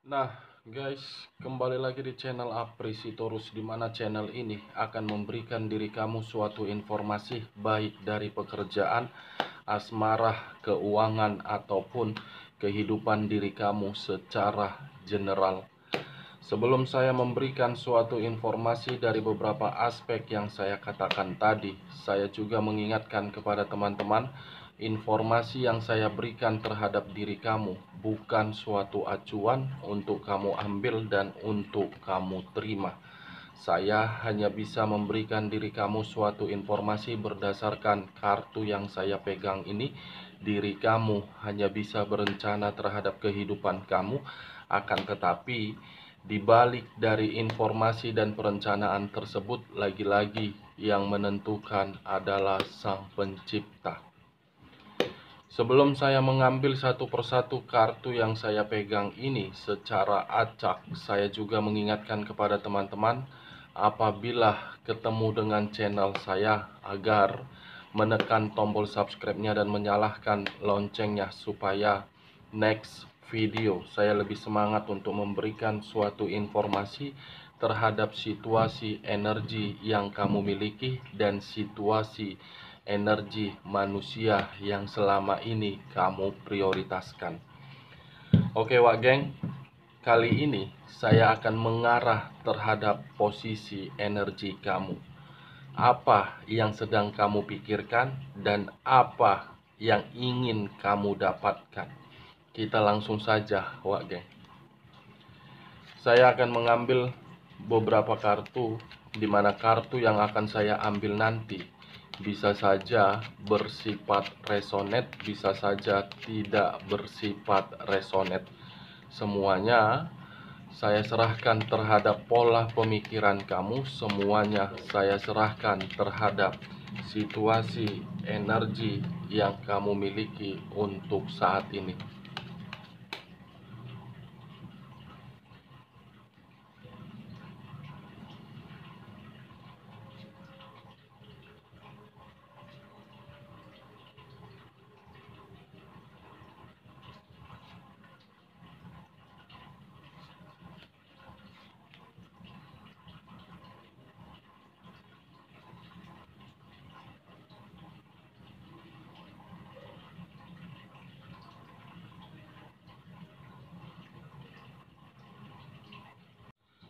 Nah, guys, kembali lagi di channel Aprisitorus, di mana channel ini akan memberikan diri kamu suatu informasi baik dari pekerjaan, asmara, keuangan, ataupun kehidupan diri kamu secara general. Sebelum saya memberikan suatu informasi dari beberapa aspek yang saya katakan tadi, saya juga mengingatkan kepada teman-teman, informasi yang saya berikan terhadap diri kamu bukan suatu acuan untuk kamu ambil dan untuk kamu terima. Saya hanya bisa memberikan diri kamu suatu informasi berdasarkan kartu yang saya pegang ini. Diri kamu hanya bisa berencana terhadap kehidupan kamu, akan tetapi di balik dari informasi dan perencanaan tersebut, lagi-lagi yang menentukan adalah Sang Pencipta. Sebelum saya mengambil satu persatu kartu yang saya pegang ini secara acak, saya juga mengingatkan kepada teman-teman, apabila ketemu dengan channel saya, agar menekan tombol subscribe-nya dan menyalakan loncengnya supaya next video saya lebih semangat untuk memberikan suatu informasi terhadap situasi energi yang kamu miliki dan situasi energi manusia yang selama ini kamu prioritaskan. Oke, Wak Geng, kali ini saya akan mengarah terhadap posisi energi kamu. Apa yang sedang kamu pikirkan dan apa yang ingin kamu dapatkan? Kita langsung saja, Wak Geng. Saya akan mengambil beberapa kartu, di mana kartu yang akan saya ambil nanti bisa saja bersifat resonate, bisa saja tidak bersifat resonate. Semuanya saya serahkan terhadap pola pemikiran kamu, semuanya saya serahkan terhadap situasi energi yang kamu miliki untuk saat ini.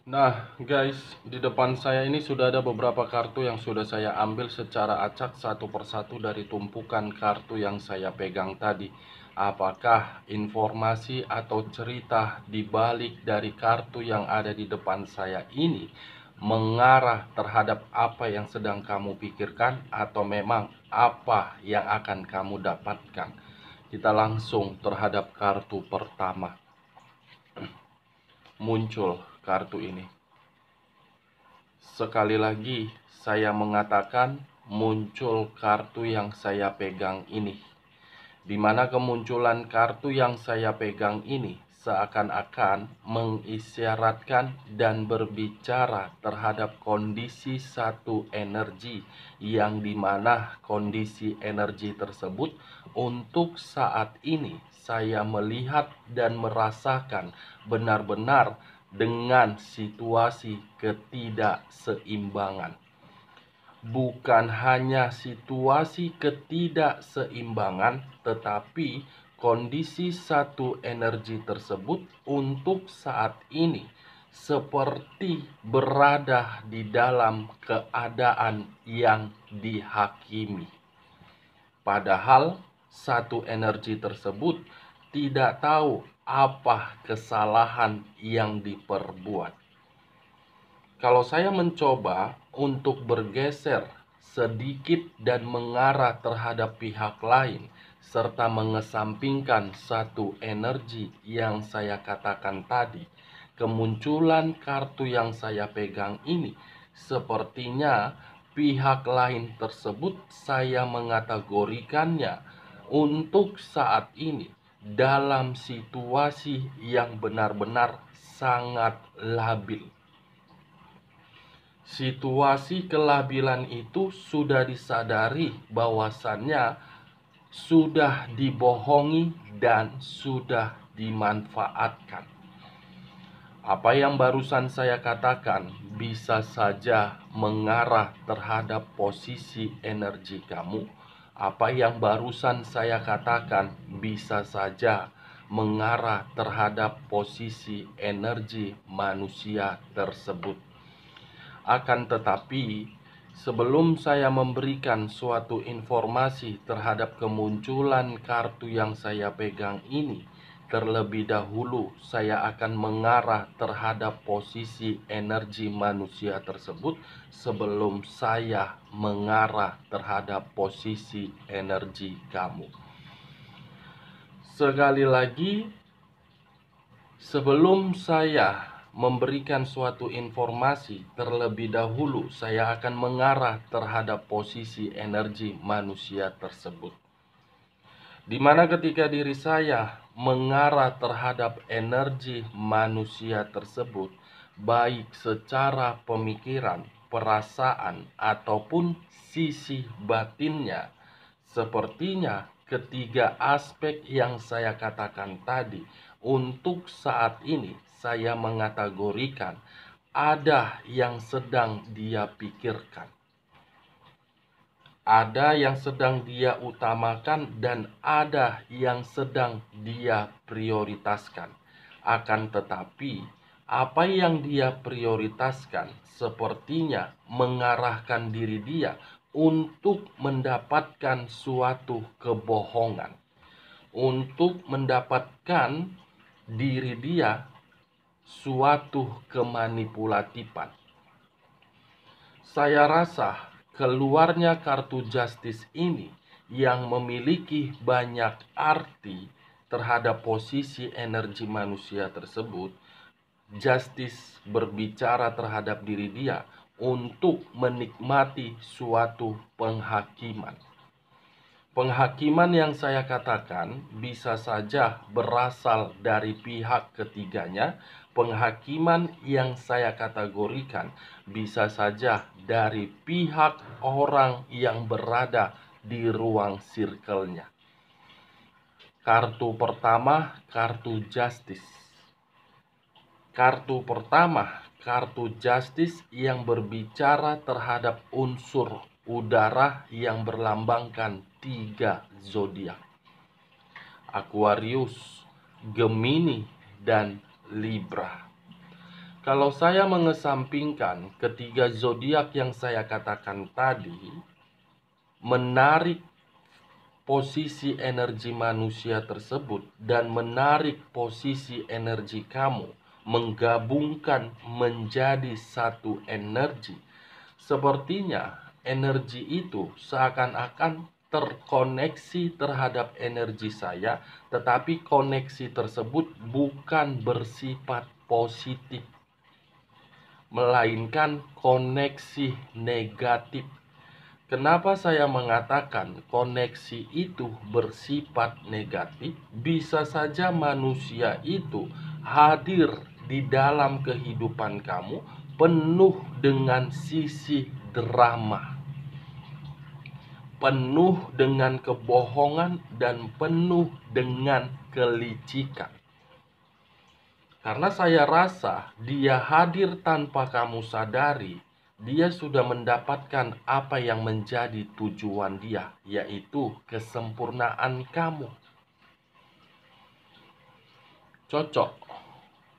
Nah, guys, di depan saya ini sudah ada beberapa kartu yang sudah saya ambil secara acak satu persatu dari tumpukan kartu yang saya pegang tadi. Apakah informasi atau cerita di balik dari kartu yang ada di depan saya ini mengarah terhadap apa yang sedang kamu pikirkan atau memang apa yang akan kamu dapatkan? Kita langsung terhadap kartu pertama. Muncul kartu ini. Sekali lagi saya mengatakan muncul kartu yang saya pegang ini, di mana kemunculan kartu yang saya pegang ini seakan-akan mengisyaratkan dan berbicara terhadap kondisi satu energi, yang dimana kondisi energi tersebut untuk saat ini saya melihat dan merasakan benar-benar dengan situasi ketidakseimbangan. Bukan hanya situasi ketidakseimbangan, tetapi kondisi satu energi tersebut untuk saat ini seperti berada di dalam keadaan yang dihakimi. Padahal satu energi tersebut tidak tahu apa kesalahan yang diperbuat. Kalau saya mencoba untuk bergeser sedikit dan mengarah terhadap pihak lain, serta mengesampingkan satu energi yang saya katakan tadi, kemunculan kartu yang saya pegang ini sepertinya pihak lain tersebut saya mengategorikannya untuk saat ini dalam situasi yang benar-benar sangat labil. Situasi kelabilan itu sudah disadari bahwasannya sudah dibohongi dan sudah dimanfaatkan. Apa yang barusan saya katakan bisa saja mengarah terhadap posisi energi kamu. Apa yang barusan saya katakan bisa saja mengarah terhadap posisi energi manusia tersebut. Akan tetapi, sebelum saya memberikan suatu informasi terhadap kemunculan kartu yang saya pegang ini, terlebih dahulu saya akan mengarah terhadap posisi energi manusia tersebut sebelum saya mengarah terhadap posisi energi kamu. Sekali lagi, sebelum saya memberikan suatu informasi, terlebih dahulu saya akan mengarah terhadap posisi energi manusia tersebut. Di mana ketika diri saya mengarah terhadap energi manusia tersebut, baik secara pemikiran, perasaan, ataupun sisi batinnya, sepertinya ketiga aspek yang saya katakan tadi, untuk saat ini saya mengategorikan ada yang sedang dia pikirkan, ada yang sedang dia utamakan, dan ada yang sedang dia prioritaskan. Akan tetapi, apa yang dia prioritaskan sepertinya mengarahkan diri dia untuk mendapatkan suatu kebohongan, untuk mendapatkan diri dia suatu kemanipulatifan. Saya rasa keluarnya kartu Justice ini yang memiliki banyak arti terhadap posisi energi manusia tersebut. Justice berbicara terhadap diri dia untuk menikmati suatu penghakiman. Penghakiman yang saya katakan bisa saja berasal dari pihak ketiganya. Penghakiman yang saya kategorikan bisa saja dari pihak orang yang berada di ruang circle-nya. Kartu pertama, kartu Justice. Kartu pertama, kartu Justice yang berbicara terhadap unsur udara yang berlambangkan 3 zodiak: Aquarius, Gemini, dan Libra. Kalau saya mengesampingkan ketiga zodiak yang saya katakan tadi, menarik posisi energi manusia tersebut dan menarik posisi energi kamu, menggabungkan menjadi satu energi, sepertinya energi itu seakan-akan terkoneksi terhadap energi saya, tetapi koneksi tersebut bukan bersifat positif, melainkan koneksi negatif. Kenapa saya mengatakan koneksi itu bersifat negatif? Bisa saja manusia itu hadir di dalam kehidupan kamu penuh dengan sisi drama, penuh dengan kebohongan, dan penuh dengan kelicikan. Karena saya rasa dia hadir tanpa kamu sadari, dia sudah mendapatkan apa yang menjadi tujuan dia, yaitu kesempurnaan kamu. Cocok,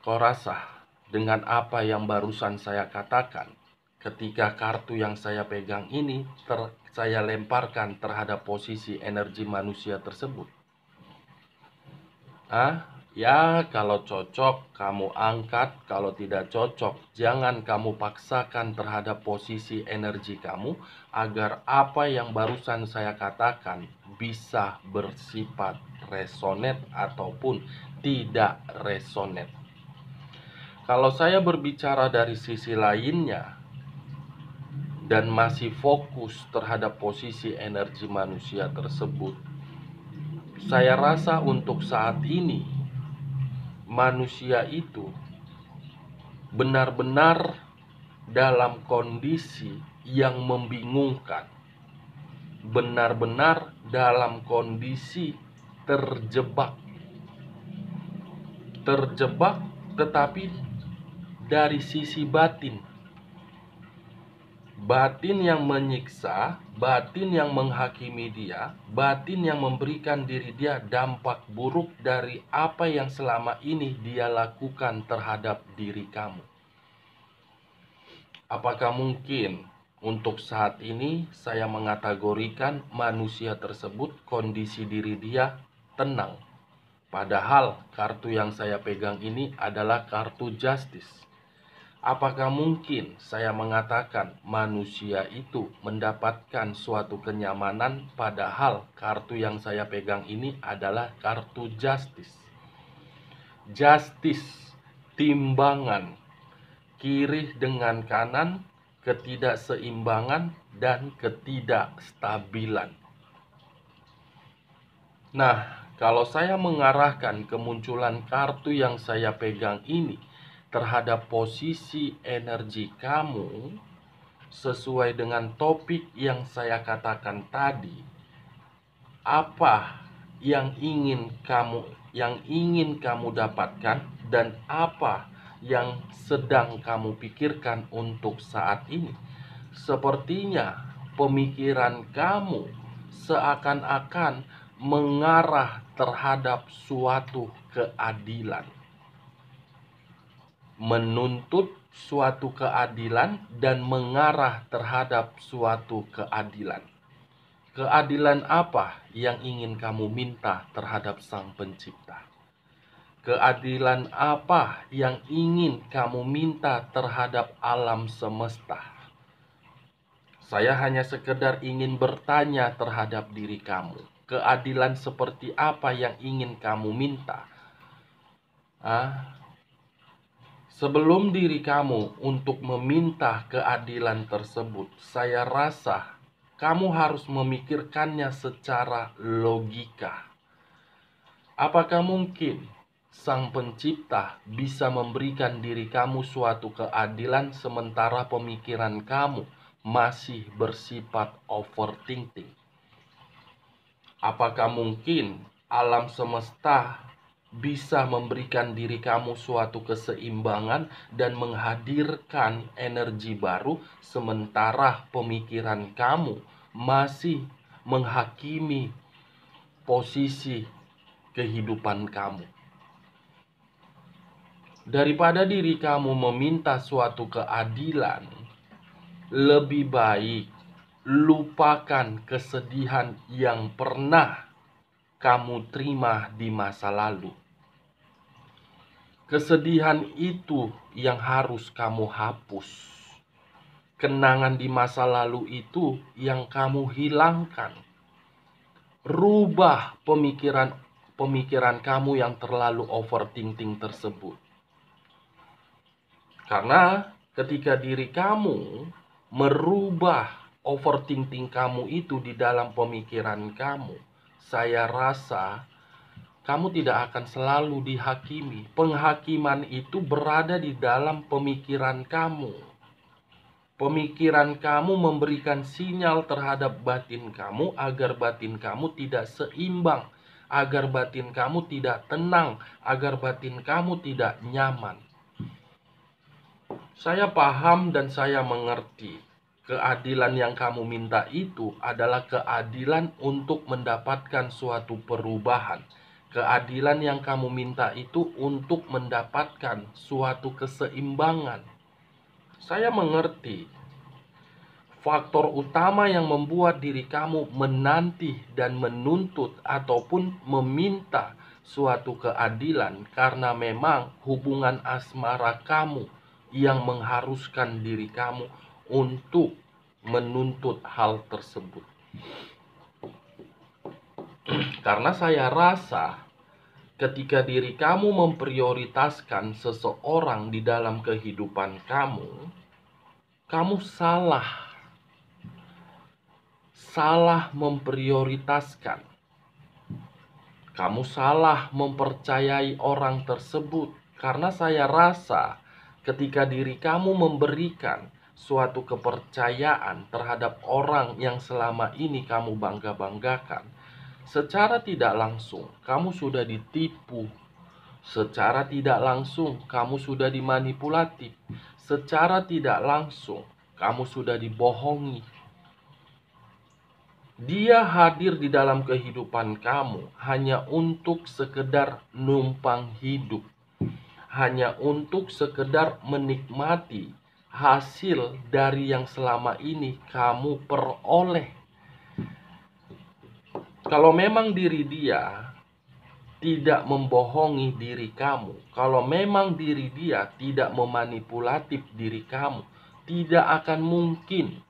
kau rasa, dengan apa yang barusan saya katakan ketika kartu yang saya pegang ini saya lemparkan terhadap posisi energi manusia tersebut? Ya, kalau cocok kamu angkat, kalau tidak cocok jangan kamu paksakan terhadap posisi energi kamu agar apa yang barusan saya katakan bisa bersifat resonate ataupun tidak resonate. Kalau saya berbicara dari sisi lainnya dan masih fokus terhadap posisi energi manusia tersebut, saya rasa untuk saat ini manusia itu benar-benar dalam kondisi yang membingungkan, benar-benar dalam kondisi terjebak tetapi dari sisi batin. Batin yang menyiksa, batin yang menghakimi dia, batin yang memberikan diri dia dampak buruk dari apa yang selama ini dia lakukan terhadap diri kamu. Apakah mungkin untuk saat ini saya mengategorikan manusia tersebut kondisi diri dia tenang? Padahal kartu yang saya pegang ini adalah kartu justice. Apakah mungkin saya mengatakan manusia itu mendapatkan suatu kenyamanan padahal kartu yang saya pegang ini adalah kartu justice? Justice, timbangan, kiri dengan kanan, ketidakseimbangan, dan ketidakstabilan. Nah, kalau saya mengarahkan kemunculan kartu yang saya pegang ini terhadap posisi energi kamu sesuai dengan topik yang saya katakan tadi, apa yang ingin kamu dapatkan dan apa yang sedang kamu pikirkan untuk saat ini. Sepertinya pemikiran kamu seakan-akan mengarah terhadap suatu keadilan, menuntut suatu keadilan dan mengarah terhadap suatu keadilan. Keadilan apa yang ingin kamu minta terhadap Sang Pencipta? Keadilan apa yang ingin kamu minta terhadap alam semesta? Saya hanya sekedar ingin bertanya terhadap diri kamu. Keadilan seperti apa yang ingin kamu minta? Sebelum diri kamu untuk meminta keadilan tersebut, saya rasa kamu harus memikirkannya secara logika. Apakah mungkin Sang Pencipta bisa memberikan diri kamu suatu keadilan sementara pemikiran kamu masih bersifat overthinking? Apakah mungkin alam semesta bisa memberikan diri kamu suatu keseimbangan dan menghadirkan energi baru sementara pemikiran kamu masih menghakimi posisi kehidupan kamu? Daripada diri kamu meminta suatu keadilan, lebih baik lupakan kesedihan yang pernah kamu terima di masa lalu. Kesedihan itu yang harus kamu hapus. Kenangan di masa lalu itu yang kamu hilangkan. Rubah pemikiran kamu yang terlalu overthinking tersebut. Karena ketika diri kamu merubah overthinking kamu itu di dalam pemikiran kamu, saya rasa kamu tidak akan selalu dihakimi. Penghakiman itu berada di dalam pemikiran kamu. Pemikiran kamu memberikan sinyal terhadap batin kamu agar batin kamu tidak seimbang, agar batin kamu tidak tenang, agar batin kamu tidak nyaman. Saya paham dan saya mengerti. Keadilan yang kamu minta itu adalah keadilan untuk mendapatkan suatu perubahan. Keadilan yang kamu minta itu untuk mendapatkan suatu keseimbangan. Saya mengerti. Faktor utama yang membuat diri kamu menanti dan menuntut ataupun meminta suatu keadilan karena memang hubungan asmara kamu yang mengharuskan diri kamu untuk menuntut hal tersebut. Karena saya rasa ketika diri kamu memprioritaskan seseorang di dalam kehidupan kamu, kamu salah memprioritaskan. Kamu salah mempercayai orang tersebut. Karena saya rasa ketika diri kamu memberikan suatu kepercayaan terhadap orang yang selama ini kamu bangga-banggakan, secara tidak langsung kamu sudah ditipu Secara tidak langsung kamu sudah dimanipulasi. Secara tidak langsung kamu sudah dibohongi. Dia hadir di dalam kehidupan kamu hanya untuk sekedar numpang hidup. Hanya untuk sekedar menikmati hasil dari yang selama ini kamu peroleh. Kalau memang diri dia tidak membohongi diri kamu, kalau memang diri dia tidak memanipulatif diri kamu, tidak akan mungkin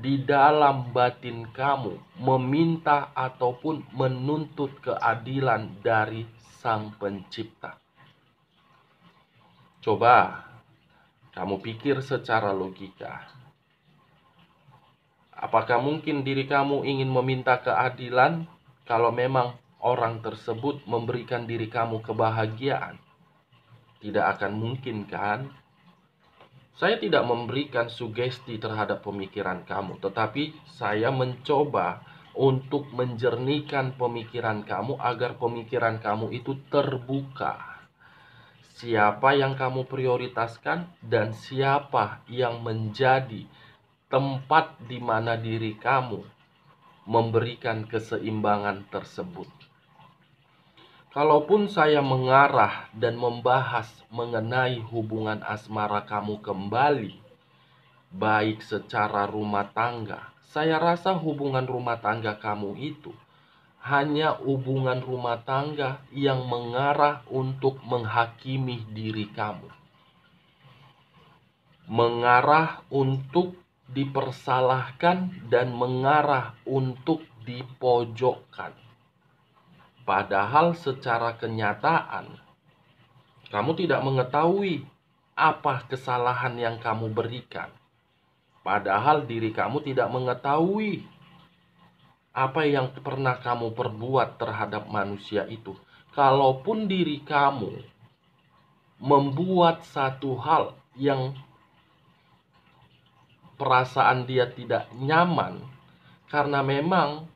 di dalam batin kamu meminta ataupun menuntut keadilan dari Sang Pencipta. Coba kamu pikir secara logika. Apakah mungkin diri kamu ingin meminta keadilan kalau memang orang tersebut memberikan diri kamu kebahagiaan? Tidak akan mungkin, kan? Saya tidak memberikan sugesti terhadap pemikiran kamu, tetapi saya mencoba untuk menjernihkan pemikiran kamu agar pemikiran kamu itu terbuka. Siapa yang kamu prioritaskan dan siapa yang menjadi tempat di mana diri kamu memberikan keseimbangan tersebut. Kalaupun saya mengarah dan membahas mengenai hubungan asmara kamu kembali, baik secara rumah tangga, saya rasa hubungan rumah tangga kamu itu hanya hubungan rumah tangga yang mengarah untuk menghakimi diri kamu. Mengarah untuk dipersalahkan dan mengarah untuk dipojokkan. Padahal secara kenyataan, kamu tidak mengetahui apa kesalahan yang kamu berikan. Padahal diri kamu tidak mengetahui apa yang pernah kamu perbuat terhadap manusia itu. Kalaupun diri kamu membuat satu hal yang perasaan dia tidak nyaman, karena memang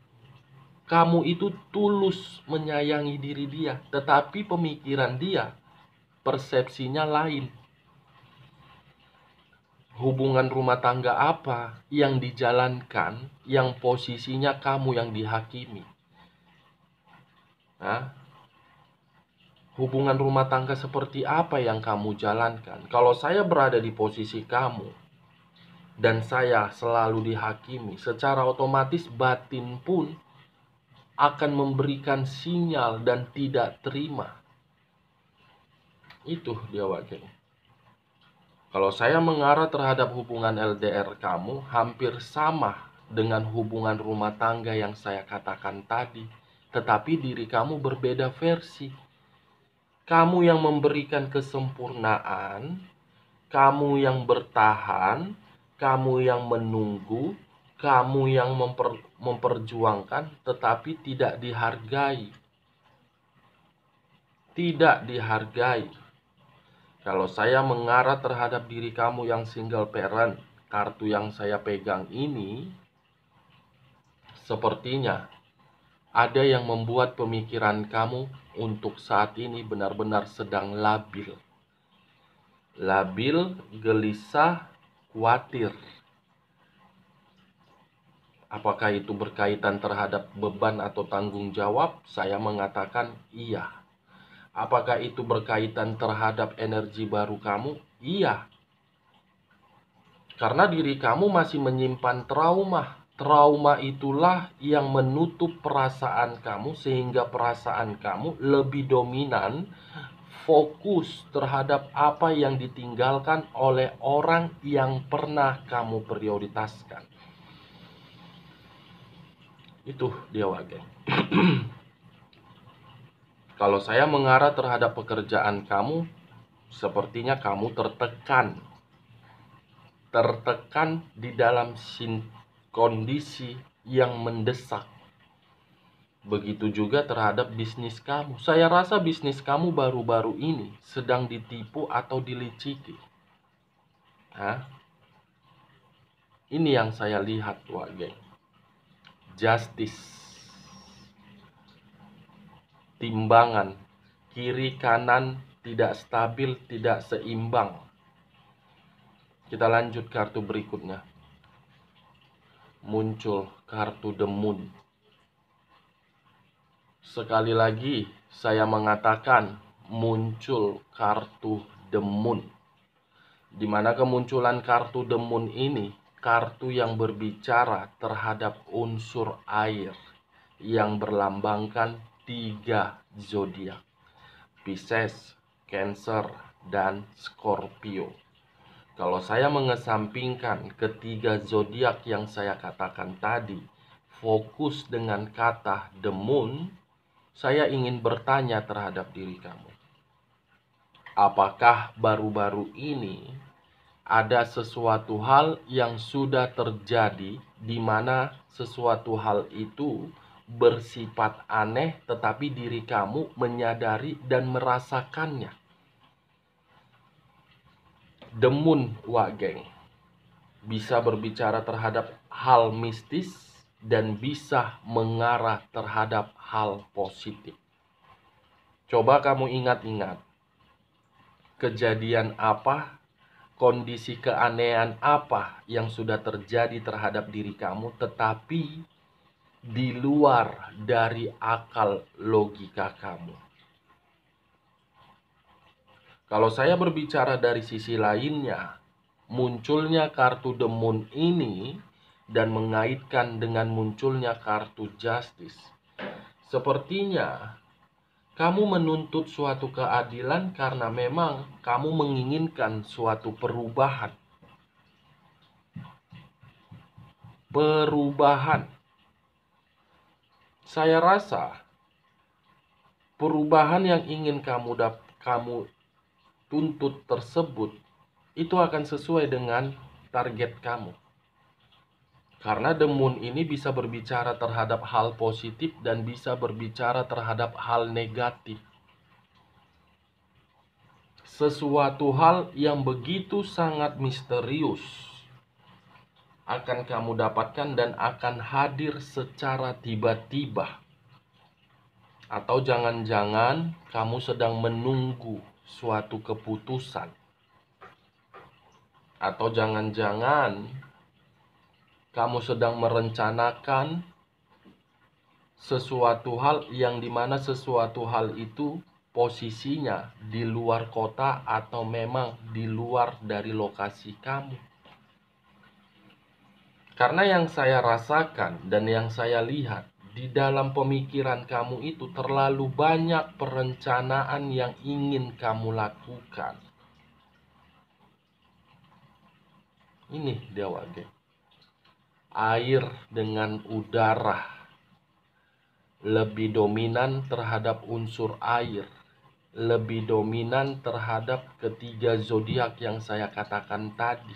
kamu itu tulus menyayangi diri dia, tetapi pemikiran dia, persepsinya lain. Hubungan rumah tangga apa yang dijalankan, yang posisinya kamu yang dihakimi? Hubungan rumah tangga seperti apa yang kamu jalankan? Kalau saya berada di posisi kamu, dan saya selalu dihakimi, secara otomatis batin pun akan memberikan sinyal dan tidak terima. Itu dia wakilnya. Kalau saya mengarah terhadap hubungan LDR kamu, hampir sama dengan hubungan rumah tangga yang saya katakan tadi. Tetapi diri kamu berbeda versi. Kamu yang memberikan kesempurnaan, kamu yang bertahan, kamu yang menunggu, kamu yang memperjuangkan, tetapi tidak dihargai. Tidak dihargai. Kalau saya mengarah terhadap diri kamu yang single parent, kartu yang saya pegang ini, sepertinya ada yang membuat pemikiran kamu untuk saat ini benar-benar sedang labil. Labil, gelisah, khawatir. Apakah itu berkaitan terhadap beban atau tanggung jawab? Saya mengatakan iya. Apakah itu berkaitan terhadap energi baru kamu? Iya. Karena diri kamu masih menyimpan trauma. Trauma itulah yang menutup perasaan kamu sehingga perasaan kamu lebih dominan fokus terhadap apa yang ditinggalkan oleh orang yang pernah kamu prioritaskan. Itu dia Wage. Kalau saya mengarah terhadap pekerjaan kamu, sepertinya kamu tertekan. Tertekan di dalam kondisi yang mendesak. Begitu juga terhadap bisnis kamu. Saya rasa bisnis kamu baru-baru ini sedang ditipu atau diliciki. Ini yang saya lihat, Wage. Justice. Timbangan kiri kanan tidak stabil, tidak seimbang. Kita lanjut kartu berikutnya. Muncul kartu The Moon. Sekali lagi saya mengatakan muncul kartu The Moon. Di mana kemunculan kartu The Moon ini kartu yang berbicara terhadap unsur air yang berlambangkan 3 zodiak, Pisces, Cancer, dan Scorpio. Kalau saya mengesampingkan ketiga zodiak yang saya katakan tadi, fokus dengan kata The Moon, saya ingin bertanya terhadap diri kamu. Apakah baru-baru ini ada sesuatu hal yang sudah terjadi di mana sesuatu hal itu bersifat aneh tetapi diri kamu menyadari dan merasakannya? The Moon, Wak Geng, bisa berbicara terhadap hal mistis dan bisa mengarah terhadap hal positif. Coba kamu ingat-ingat, kejadian apa, kondisi keanehan apa yang sudah terjadi terhadap diri kamu tetapi di luar dari akal logika kamu. Kalau saya berbicara dari sisi lainnya, munculnya kartu The Moon ini dan mengaitkan dengan munculnya kartu Justice, sepertinya kamu menuntut suatu keadilan karena memang kamu menginginkan suatu perubahan. Saya rasa perubahan yang ingin kamu tuntut tersebut itu akan sesuai dengan target kamu. Karena The Moon ini bisa berbicara terhadap hal positif dan bisa berbicara terhadap hal negatif. Sesuatu hal yang begitu sangat misterius akan kamu dapatkan dan akan hadir secara tiba-tiba. Atau jangan-jangan kamu sedang menunggu suatu keputusan. Atau jangan-jangan kamu sedang merencanakan sesuatu hal yang dimana sesuatu hal itu posisinya di luar kota atau memang di luar dari lokasi kamu. Karena yang saya rasakan dan yang saya lihat di dalam pemikiran kamu itu terlalu banyak perencanaan yang ingin kamu lakukan. Ini Dewa Geng. Air dengan udara lebih dominan terhadap unsur air, lebih dominan terhadap ketiga zodiak yang saya katakan tadi.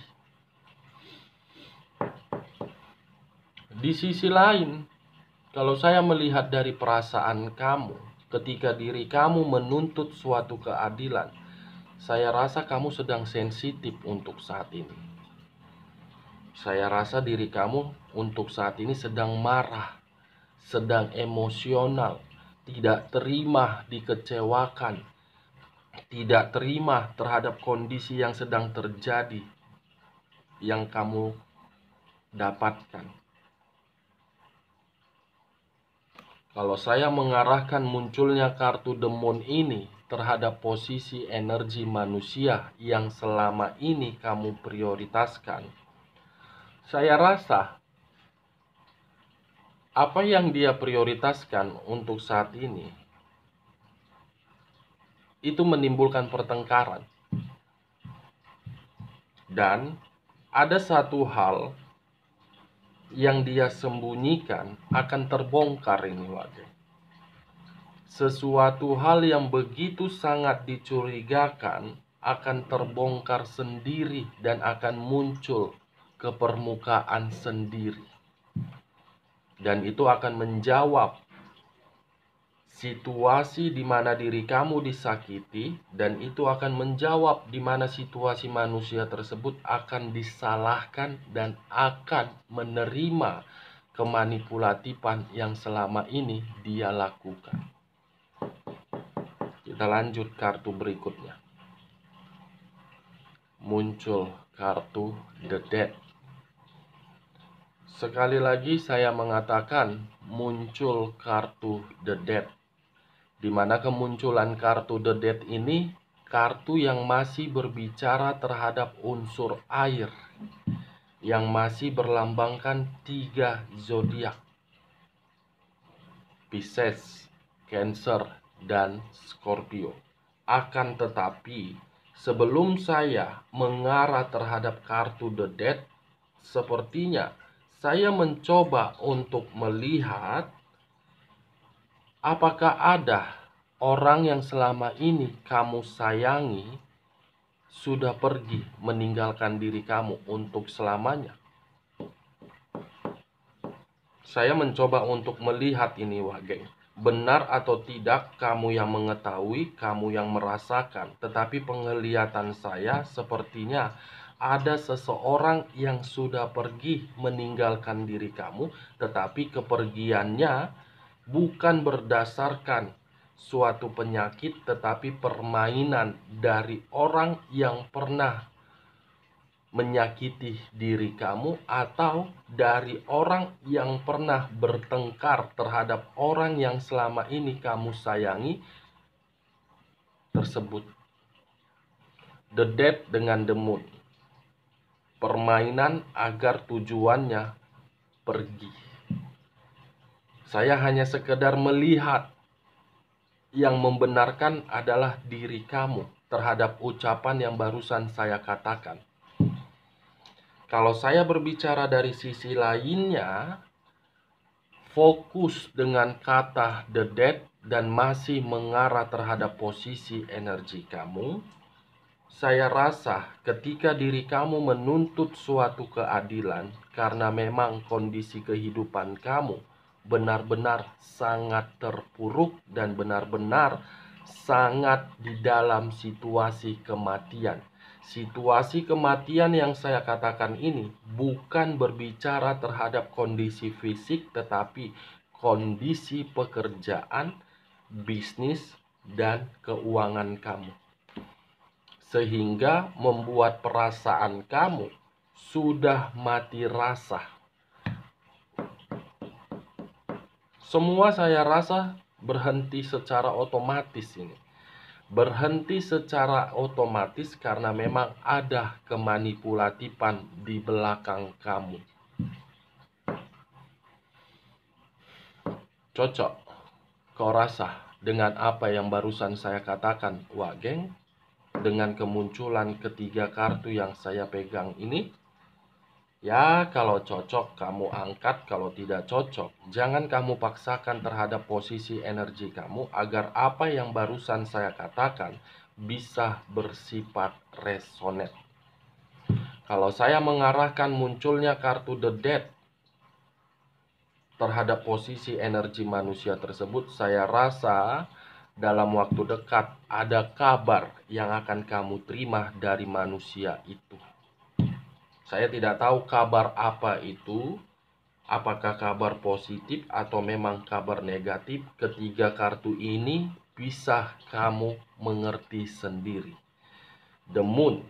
Di sisi lain, kalau saya melihat dari perasaan kamu, ketika diri kamu menuntut suatu keadilan, saya rasa kamu sedang sensitif untuk saat ini. Saya rasa diri kamu untuk saat ini sedang marah, sedang emosional, tidak terima dikecewakan, tidak terima terhadap kondisi yang sedang terjadi yang kamu dapatkan. Kalau saya mengarahkan munculnya kartu The Moon ini terhadap posisi energi manusia yang selama ini kamu prioritaskan, saya rasa apa yang dia prioritaskan untuk saat ini itu menimbulkan pertengkaran. Dan ada satu hal yang dia sembunyikan akan terbongkar ini, Wage. Sesuatu hal yang begitu sangat dicurigakan akan terbongkar sendiri dan akan muncul ke permukaan sendiri. Dan itu akan menjawab situasi di mana diri kamu disakiti, dan itu akan menjawab di mana situasi manusia tersebut akan disalahkan dan akan menerima kemanipulatifan yang selama ini dia lakukan. Kita lanjut kartu berikutnya. Muncul kartu The Dead. Sekali lagi saya mengatakan muncul kartu The Dead. Di mana kemunculan kartu The Dead ini kartu yang masih berbicara terhadap unsur air, yang masih berlambangkan 3 zodiak: Pisces, Cancer, dan Scorpio. Akan tetapi, sebelum saya mengarah terhadap kartu The Dead, sepertinya saya mencoba untuk melihat apakah ada orang yang selama ini kamu sayangi sudah pergi meninggalkan diri kamu untuk selamanya. Saya mencoba untuk melihat ini, wah geng. Benar atau tidak kamu yang mengetahui, kamu yang merasakan. Tetapi penglihatan saya sepertinya ada seseorang yang sudah pergi meninggalkan diri kamu. Tetapi kepergiannya bukan berdasarkan suatu penyakit, tetapi permainan dari orang yang pernah menyakiti diri kamu, atau dari orang yang pernah bertengkar terhadap orang yang selama ini kamu sayangi tersebut. The Dead dengan The Moon, permainan agar tujuannya pergi. Saya hanya sekedar melihat, yang membenarkan adalah diri kamu terhadap ucapan yang barusan saya katakan. Kalau saya berbicara dari sisi lainnya, fokus dengan kata The Dead dan masih mengarah terhadap posisi energi kamu, saya rasa ketika diri kamu menuntut suatu keadilan karena memang kondisi kehidupan kamu benar-benar sangat terpuruk dan benar-benar sangat di dalam situasi kematian. Situasi kematian yang saya katakan ini bukan berbicara terhadap kondisi fisik, tetapi kondisi pekerjaan, bisnis, dan keuangan kamu. Sehingga membuat perasaan kamu sudah mati rasa. Semua saya rasa berhenti secara otomatis ini. Berhenti secara otomatis karena memang ada kemanipulatifan di belakang kamu. Cocok kau rasa dengan apa yang barusan saya katakan, wah geng? Dengan kemunculan ketiga kartu yang saya pegang ini? Ya, kalau cocok kamu angkat, kalau tidak cocok jangan kamu paksakan terhadap posisi energi kamu agar apa yang barusan saya katakan bisa bersifat resonet. Kalau saya mengarahkan munculnya kartu The Dead terhadap posisi energi manusia tersebut, saya rasa dalam waktu dekat ada kabar yang akan kamu terima dari manusia itu. Saya tidak tahu kabar apa itu, apakah kabar positif atau memang kabar negatif. Ketiga kartu ini bisa kamu mengerti sendiri. The Moon,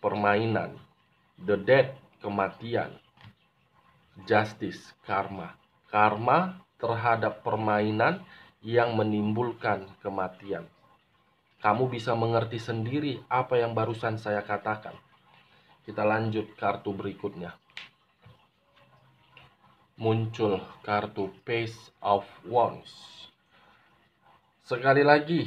permainan. The Dead, kematian. Justice, karma. Karma terhadap permainan yang menimbulkan kematian. Kamu bisa mengerti sendiri apa yang barusan saya katakan. Kita lanjut kartu berikutnya. Muncul kartu Page of Wands. Sekali lagi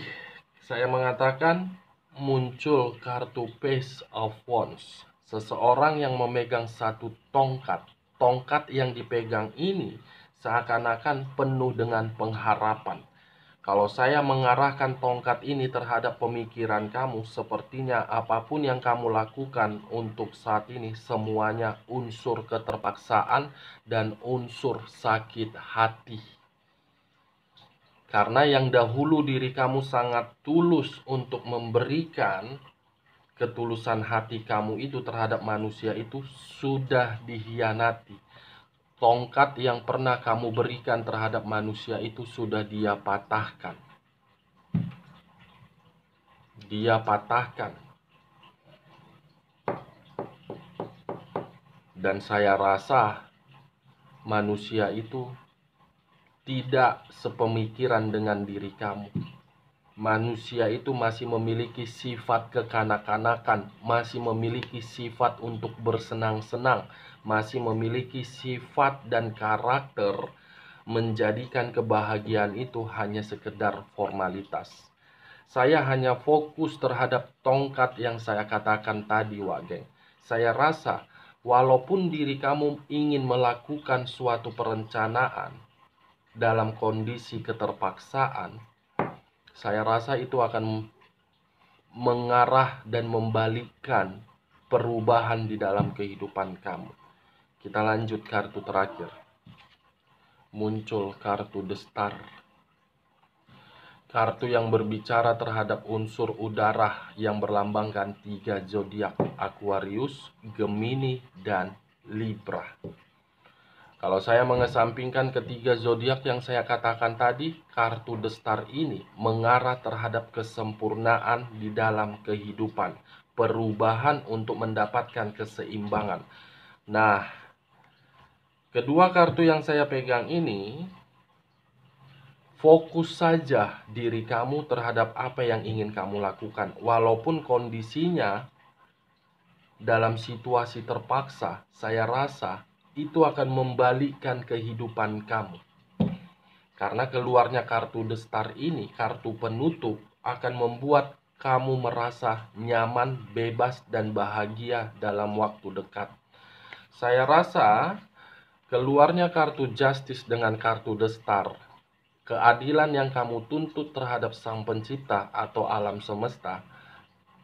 saya mengatakan muncul kartu Page of Wands. Seseorang yang memegang satu tongkat. Tongkat yang dipegang ini seakan-akan penuh dengan pengharapan. Kalau saya mengarahkan tongkat ini terhadap pemikiran kamu, sepertinya apapun yang kamu lakukan untuk saat ini semuanya unsur keterpaksaan dan unsur sakit hati. Karena yang dahulu diri kamu sangat tulus untuk memberikan ketulusan hati kamu itu terhadap manusia itu sudah dihianati. Tongkat yang pernah kamu berikan terhadap manusia itu sudah dia patahkan. dia patahkan. Dan saya rasa manusia itu tidak sepemikiran dengan diri kamu. Manusia itu masih memiliki sifat kekanak-kanakan, masih memiliki sifat untuk bersenang-senang, masih memiliki sifat dan karakter menjadikan kebahagiaan itu hanya sekedar formalitas. Saya hanya fokus terhadap tongkat yang saya katakan tadi, Wak Geng. Saya rasa walaupun diri kamu ingin melakukan suatu perencanaan dalam kondisi keterpaksaan, saya rasa itu akan mengarah dan membalikkan perubahan di dalam kehidupan kamu. Kita lanjut kartu terakhir. Muncul kartu The Star. Kartu yang berbicara terhadap unsur udara yang berlambangkan 3 zodiak: Aquarius, Gemini, dan Libra. Kalau saya mengesampingkan ketiga zodiak yang saya katakan tadi, kartu The Star ini mengarah terhadap kesempurnaan di dalam kehidupan, perubahan untuk mendapatkan keseimbangan. Nah, kedua kartu yang saya pegang ini, fokus saja diri kamu terhadap apa yang ingin kamu lakukan. Walaupun kondisinya dalam situasi terpaksa, saya rasa itu akan membalikkan kehidupan kamu. Karena keluarnya kartu The Star ini, kartu penutup, akan membuat kamu merasa nyaman, bebas, dan bahagia dalam waktu dekat. Saya rasa keluarnya kartu Justice dengan kartu The Star, keadilan yang kamu tuntut terhadap Sang Pencipta atau alam semesta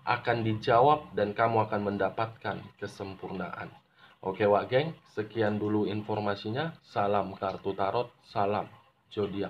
akan dijawab dan kamu akan mendapatkan kesempurnaan. Oke Wak Geng, sekian dulu informasinya. Salam kartu tarot, salam zodiak.